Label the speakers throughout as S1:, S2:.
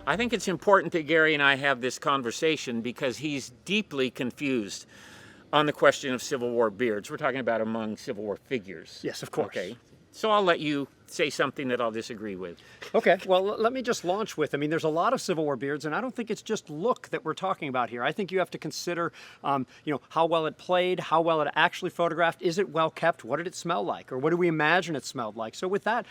S1: I think it's important that Gary and I have this conversation because he's deeply confused on the question of Civil War beards. We're talking about among Civil War figures.
S2: Yes, of course.
S1: Okay. So I'll let you say something that I'll disagree with.
S2: Okay, well, let me just launch with, I mean, there's a lot of Civil War beards, and I don't think it's just look that we're talking about here. I think you have to consider, how well it played, how well it actually photographed. Is it well kept? What did it smell like? Or what do we imagine it smelled like? So with that,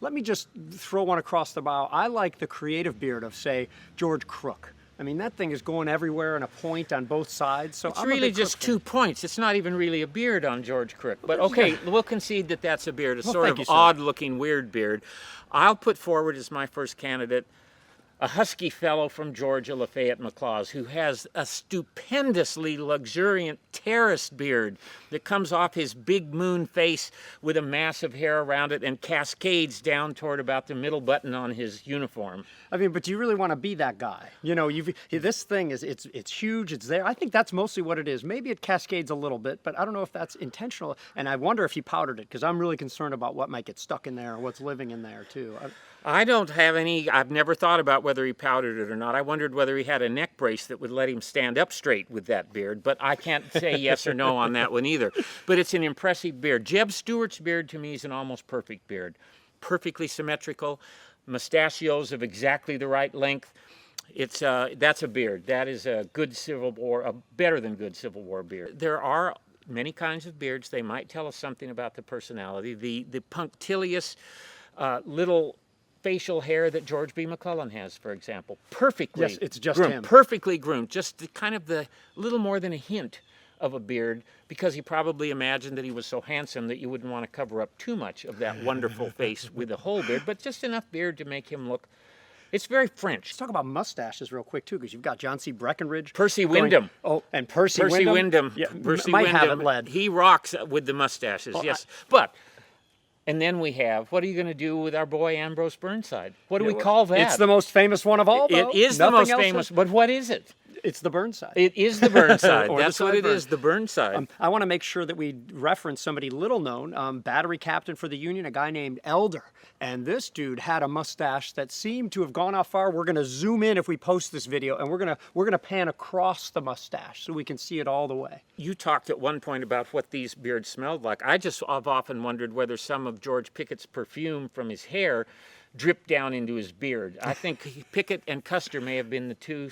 S2: let me just throw one across the bow. I like the creative beard of, say, George Crook. I mean, that thing is going everywhere and a point on both sides. So
S1: it's really just 2 points. It's not even really a beard on George Crook. But okay, we'll concede that that's a beard, a sort of odd-looking, weird beard. I'll put forward as my first candidate a husky fellow from Georgia, Lafayette McLaws, who has a stupendously luxuriant terraced beard that comes off his big moon face with a mass of hair around it and cascades down toward about the middle button on his uniform.
S2: I mean, but do you really want to be that guy? This thing it's huge, it's there. I think that's mostly what it is. Maybe it cascades a little bit, but I don't know if that's intentional. And I wonder if he powdered it, because I'm really concerned about what might get stuck in there or what's living in there, too.
S1: I don't have any, I've never thought about whether he powdered it or not. I wondered whether he had a neck brace that would let him stand up straight with that beard, but I can't say yes or no on that one either. But it's an impressive beard. Jeb Stewart's beard to me is an almost perfect beard. Perfectly symmetrical, mustachios of exactly the right length. That's a beard. That is a good Civil War, a better than good Civil War beard. There are many kinds of beards. They might tell us something about the personality. The punctilious little facial hair that George B. McClellan has, for example. Perfectly
S2: Yes, it's just
S1: groomed,
S2: him.
S1: perfectly groomed. Just the little more than a hint of a beard, because he probably imagined that he was so handsome that you wouldn't want to cover up too much of that wonderful face with a whole beard, but just enough beard to make him look. It's very French.
S2: Let's talk about mustaches real quick, too, because you've got John C. Breckinridge.
S1: Percy Wyndham.
S2: And Percy Wyndham.
S1: Yeah, Percy
S2: might
S1: Wyndham.
S2: have it led.
S1: He rocks with the mustaches, yes. And then we have, what are you going to do with our boy Ambrose Burnside? What do we call that?
S2: It's the most famous one of all, though.
S1: It is the most famous, but what is it?
S2: It's the Burnside.
S1: It is the Burnside. That's what it is, the Burnside.
S2: I want to make sure that we reference somebody little known, battery captain for the Union, a guy named Elder. And this dude had a mustache that seemed to have gone off far. We're going to zoom in if we post this video, and we're going to pan across the mustache so we can see it all the way.
S1: You talked at one point about what these beards smelled like. I've often wondered whether some of George Pickett's perfume from his hair dripped down into his beard. I think Pickett and Custer may have been the two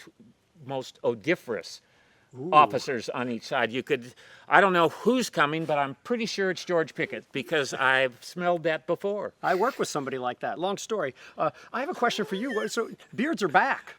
S1: most odoriferous officers on each side. I don't know who's coming, but I'm pretty sure it's George Pickett, because I've smelled that before.
S2: I work with somebody like that. Long story. I have a question for you. So beards are back.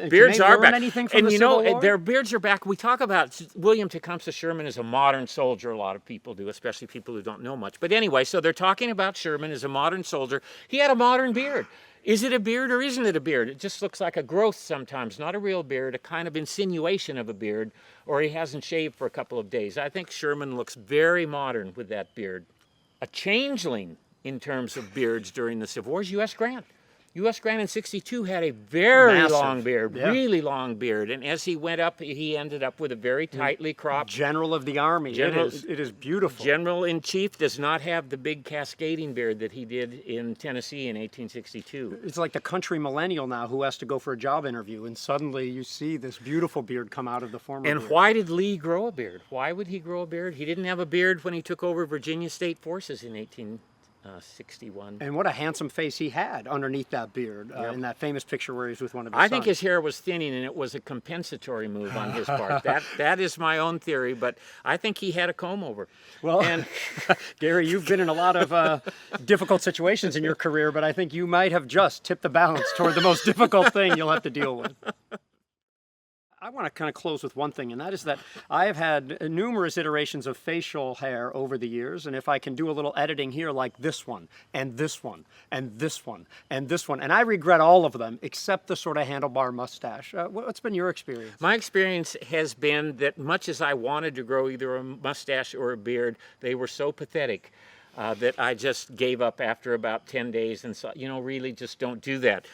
S1: Beards are back.
S2: Anything from the Civil War?
S1: Their beards are back. We talk about William Tecumseh Sherman as a modern soldier. A lot of people do, especially people who don't know much. But anyway, so they're talking about Sherman as a modern soldier. He had a modern beard. Is it a beard or isn't it a beard? It just looks like a growth sometimes, not a real beard, a kind of insinuation of a beard, or he hasn't shaved for a couple of days. I think Sherman looks very modern with that beard. A changeling in terms of beards during the Civil War is U.S. Grant. U.S. Grant in '62 had a very long beard, really long beard, and as he went up, he ended up with a very tightly cropped...
S2: General of the Army. It is beautiful.
S1: General-in-Chief does not have the big cascading beard that he did in Tennessee in 1862.
S2: It's like the country millennial now who has to go for a job interview, and suddenly you see this beautiful beard come out of the former beard.
S1: Why did Lee grow a beard? Why would he grow a beard? He didn't have a beard when he took over Virginia State Forces in 1861.
S2: And what a handsome face he had underneath that beard in that famous picture where he's with one of his
S1: I
S2: sons.
S1: think his hair was thinning, and it was a compensatory move on his part. That is my own theory, but I think he had a comb over.
S2: Well, Gary, you've been in a lot of difficult situations in your career, but I think you might have just tipped the balance toward the most difficult thing you'll have to deal with. I want to kind of close with one thing, and that is that I have had numerous iterations of facial hair over the years, and if I can do a little editing here, like this one, and this one, and this one, and this one, and I regret all of them except the sort of handlebar mustache. What's been your experience?
S1: My experience has been that much as I wanted to grow either a mustache or a beard, they were so pathetic that I just gave up after about 10 days and thought, really just don't do that.